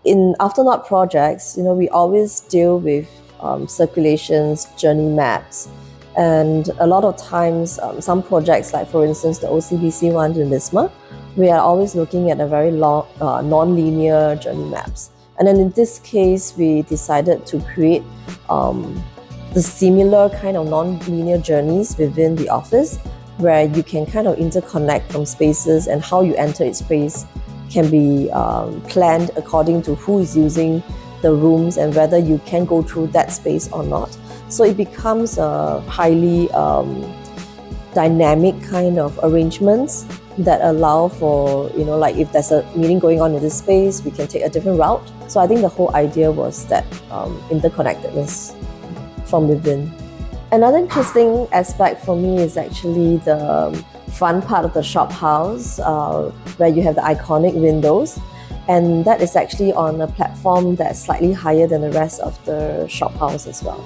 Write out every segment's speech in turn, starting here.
in afternoon projects, we always deal with circulations, journey maps, and a lot of times, some projects, like for instance the OCBC one in Lisma, we are always looking at a very long, non-linear journey maps. And then in this case, we decided to create the similar kind of non-linear journeys within the office, where you can kind of interconnect from spaces, and how you enter its space can be planned according to who is using the rooms and whether you can go through that space or not. So it becomes a highly dynamic kind of arrangements that allow for, like if there's a meeting going on in this space, we can take a different route. So I think the whole idea was that interconnectedness from within. Another interesting aspect for me is actually the front part of the shop house, where you have the iconic windows, and that is actually on a platform that's slightly higher than the rest of the shop house as well.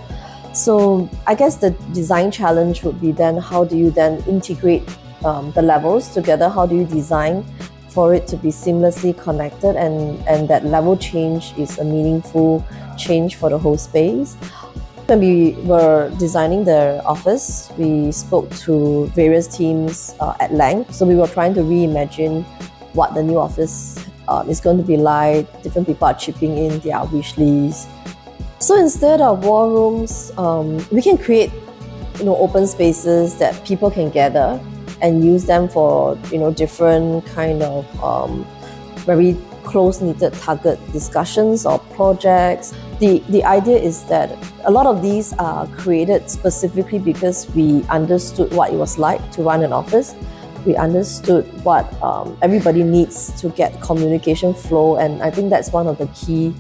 So I guess the design challenge would be then, how do you then integrate the levels together? How do you design for it to be seamlessly connected, and that level change is a meaningful change for the whole space? When we were designing the office, we spoke to various teams at length. So we were trying to reimagine what the new office is going to be like. Different people are chipping in their wish lists. So instead of war rooms, we can create open spaces that people can gather and use them for different kind of very close-knitted target discussions or projects. The idea is that a lot of these are created specifically because we understood what it was like to run an office. We understood what everybody needs to get communication flow, and I think that's one of the key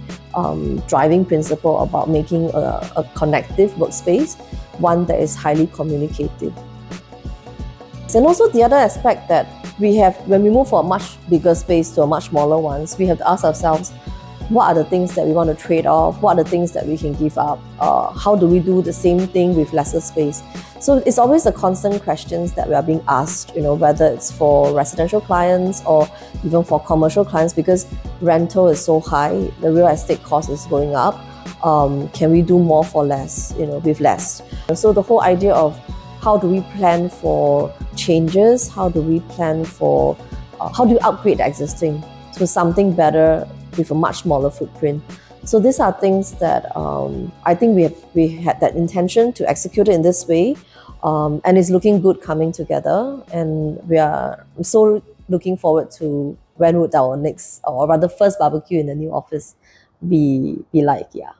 driving principle about making a connective workspace, one that is highly communicative. And also the other aspect that we have, when we move from a much bigger space to a much smaller ones, we have to ask ourselves, what are the things that we want to trade off? What are the things that we can give up? How do we do the same thing with lesser space? So it's always the constant questions that we are being asked, whether it's for residential clients or even for commercial clients, because rental is so high, the real estate cost is going up. Can we do more for less, with less? So the whole idea of how do we plan for changes? How do we plan for, how do you upgrade the existing to something better with a much smaller footprint? So these are things that I think we had that intention to execute it in this way, and it's looking good coming together. And I'm so looking forward to when would our next, or rather first barbecue in the new office be like, yeah.